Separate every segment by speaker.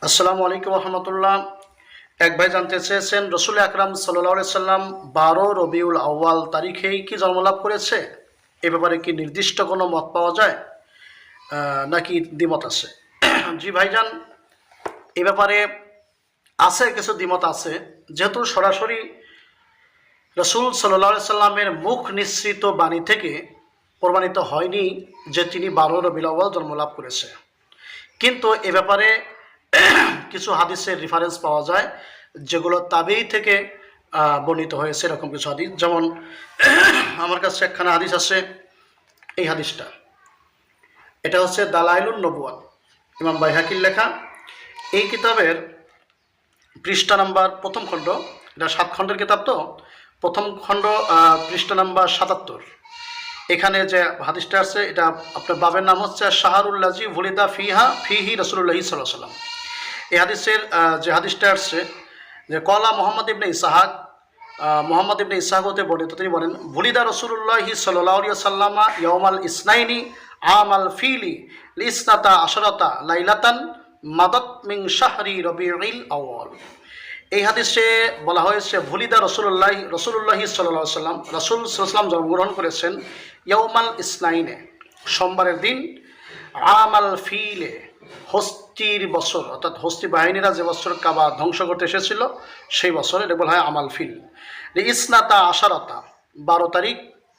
Speaker 1: আসসালামু আলাইকুম রহমতুল্লাহ। এক ভাই জানতে চেয়েছেন রসুল আকরাম সাল্লাল্লাহু আলাইহি সাল্লাম ১২ রবিউল আউয়াল তারিখেই কি জন্মলাভ করেছে? এ ব্যাপারে কি নির্দিষ্ট কোনো মত পাওয়া যায় নাকি দ্বিমত আছে? জি ভাইজান, এ ব্যাপারে আছে, কিছু দ্বিমত আছে। যেহেতু সরাসরি রসুল সাল্লাল্লাহু আলাইহি সাল্লামের মুখ নিঃসৃত বাণী থেকে প্রমাণিত হয়নি যে তিনি ১২ রবিউল আউয়াল জন্মলাভ করেছে, কিন্তু এ ব্যাপারে কিছু হাদিসের রেফারেন্স পাওয়া যায় যেগুলো তাবেঈ থেকে বর্ণিত হয়েছে। এরকম কিছু হাদিস, যেমন আমার কাছে একখানা হাদিস আছে। এই হাদিসটা, এটা হচ্ছে দালাইলুন নবুয়াত, ইমাম বাইহাকির লেখা। এই কিতাবের পৃষ্ঠা নাম্বার, প্রথম খণ্ড, এটা 7 খণ্ডের কিতাব, তো প্রথম খণ্ড পৃষ্ঠা নাম্বার 77। এখানে যে হাদিসটা আছে, এটা আপনার বাবের নাম হচ্ছে শাহরুল্লাজি ভুলিদা ফিহি রাসূলুল্লাহি সাল্লাল্লাহু আলাইহি ওয়াসাল্লাম। এই হাদিসের যে হাদিসটা আসছে, যে কলা মোহাম্মদ ইবনে ইসহাক হতে বর্ণিত, তিনি বলেন ভুলিদা রাসূলুল্লাহি সাল্লাল্লাহু আলাইহি ওয়াসাল্লাম ইয়াউমাল ইসনাইনি আমাল ফিলি লিসনাতা আশরাতা লাইলাতান মাদাত মিন শাহরি রবিউল আউয়াল। এই হাদিসে বলা হয়েছে ভুলিদা রসুল্লাহি সাল্লাল্লাহু আলাইহি ওয়াসাল্লাম, রাসূল সাল্লাল্লাহু আলাইহি ওয়াসাল্লাম জন্মগ্রহণ করেছেন ইয়াউমাল ইসনাইনে, সোমবারের দিন, আমাল ফিলে, হস্তির বছর, অর্থাৎ হস্তি বাহিনীরা যে বছর কাবা ধ্বংস করতে এসেছিল সেই বছর, এটা বলা হয় আমাল ফিল। ইসনাতা আশারাতা, 12 তারিখ,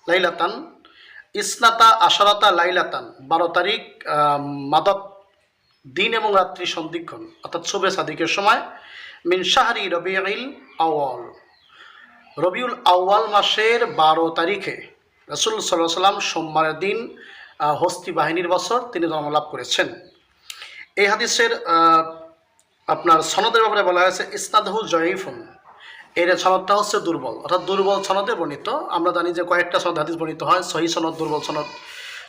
Speaker 1: লাইলাতান, ইসনাতা আশারাতা লাইলাতান, 12 তারিখ, মাদত, দিন এবং রাত্রি সন্ধিক্ষণ, অর্থাৎ শুভে সাদিকের সময়, মিন শাহরি রবিউল আউয়াল, রবিউল আউয়াল মাসের 12 তারিখে রাসূল সাল্লাল্লাহু আলাইহি ওয়াসাল্লাম সোমবারের দিন, হস্তি বাহিনীর বছর, তিনি জন্মলাভ করেছেন। এই হাদিসের আপনার সনদের ব্যাপারে বলা হয়েছে ইসনাদহু জয়ীফুন, এর সনদটা হচ্ছে দুর্বল, অর্থাৎ দুর্বল সনদে বর্ণিত। আমরা জানি যে কয়েকটা সনদ হাদিস বর্ণিত হয়, সহিহ সনদ, দুর্বল সনদ।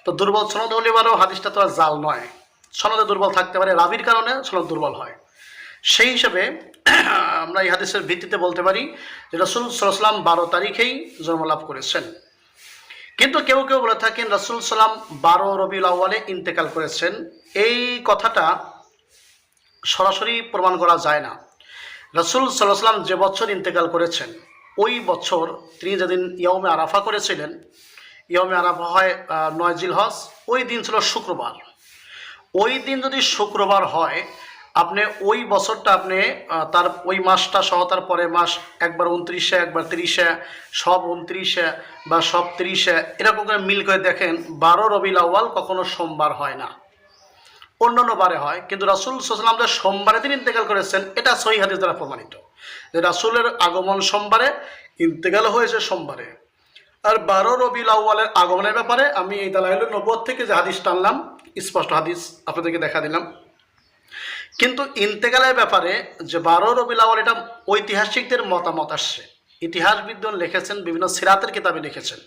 Speaker 1: তো দুর্বল সনদ হলে এবারও হাদিসটা তো আর জাল নয়, সনদে দুর্বল থাকতে পারে, রাবির কারণে সনদ দুর্বল হয়। সেই হিসাবে আমরা এই হাদিসের ভিত্তিতে বলতে পারি যে রাসূল সাল্লাল্লাহু আলাইহি ওয়াসাল্লাম 12 তারিখেই জন্মলাভ করেছেন। কিন্তু কেউ কেউ বলে থাকেন রাসূল সাল্লাম 12 রবিউল আউয়ালে ইন্তেকাল করেছেন। এই কথাটা সরাসরি প্রমাণ করা যায় না। রাসূল সাল্লাল্লাহু আলাইহি ওয়াসাল্লাম যে বছর ইন্তেকাল করেছেন, ওই বছর তিনি যেদিন ইয়াউমে আরাফা করেছিলেন, ইয়াউমে আরাফা হয় 9 জিলহজ, ওই দিন ছিল শুক্রবার। ওই দিন যদি শুক্রবার হয়, আপনি ওই বছরটা আপনি তার ওই মাসটা সহ তার পরের মাস, একবার 29-এ, একবার 30-এ, সব 29-এ বা সব 30-এ, এরকম করে মিল করে দেখেন 12 রবিউল আউয়াল কখনো সোমবার হয় না, অন্যান্য বারে হয়। কিন্তু রাসূল সাল্লাল্লাহু আলাইহি ওয়াসাল্লাম যে সোমবারে তিনি ইন্তেকাল করেছেন, এটা সহিহ হাদিস দ্বারা প্রমাণিত যে রাসূলের আগমন সোমবারে, ইন্তেকাল হয়েছে সোমবারে। আর 12 রবিউল আউয়ালের আগমনের ব্যাপারে আমি এই দালাইলুন নবুয়াত থেকে যে হাদিস টানলাম, স্পষ্ট হাদিস আপনাদেরকে দেখা দিলাম। কিন্তু ইন্তেকালের ব্যাপারে যে 12 রবিউল আউয়াল, এটা ঐতিহাসিকদের মতামত আসছে, ইতিহাসবিদগণ লিখেছেন, বিভিন্ন সিরাতের কিতাবে লিখেছেন,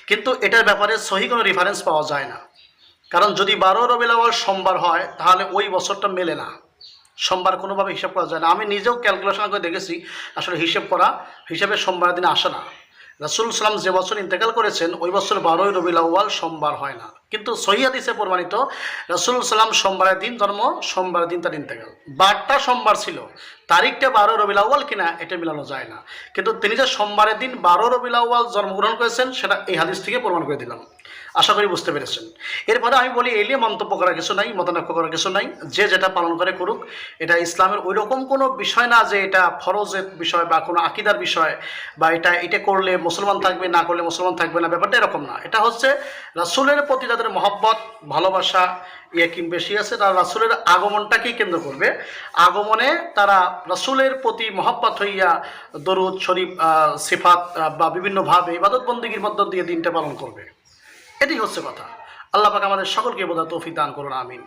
Speaker 1: কিন্তু এটার ব্যাপারে সহিহ কোনো রেফারেন্স পাওয়া যায় না। কারণ যদি 12 রবিউল আউয়াল সোমবার হয়, তাহলে ওই বছরটা মেলে না, সোমবার কোনোভাবে হিসাব করা যায় না। আমি নিজেও ক্যালকুলেশন করে দেখেছি, আসলে হিসেবে সোমবারের দিনে আসে না। রাসূল সাল্লাম যে বছর ইন্তেকাল করেছেন, ওই বছর 12 রবিউল আউয়াল সোমবার হয় না। কিন্তু সহিহ হাদিসে প্রমাণিত রাসূল সাল্লাম সোমবারের দিন জন্ম, সোমবারের দিন তার ইন্তেকাল। বারটা সোমবার ছিল, তারিখটা 12 রবিউল আউয়াল কিনা এটা মেলানো যায় না। কিন্তু তিনি যে সোমবারের দিন 12 রবিউল আউয়াল জন্মগ্রহণ করেছেন, সেটা এই হাদিস থেকে প্রমাণ করে দিলাম। আশা করি বুঝতে পেরেছেন। এরপরে আমি বলি, এলিয়ে মন্তব্য করার কিছু নাই, মতানক্য করার কিছু নাই, যে যেটা পালন করে করুক। এটা ইসলামের ওই রকম কোনো বিষয় না যে এটা ফরজের বিষয় বা কোনো আকিদার বিষয়, বা এটা করলে মুসলমান থাকবে, না করলে মুসলমান থাকবে না, ব্যাপারটা এরকম না। এটা হচ্ছে রাসূলের প্রতি যাদের মহব্বত, ভালোবাসা, ইয়াকিন বেশি আছে, তারা রাসূলের আগমনটাকেই কেন্দ্র করবে। আগমনে তারা রাসূলের প্রতি মহব্বত হইয়া দরুদ শরীফ, সিফাত বা বিভিন্নভাবে ইবাদত বন্দেগীর মধ্য দিয়ে দিনটা পালন করবে। এটাই হচ্ছে কথা। আল্লাহ পাক আমাদের সকলকে বোঝার তৌফিক দান করুন, আমিন।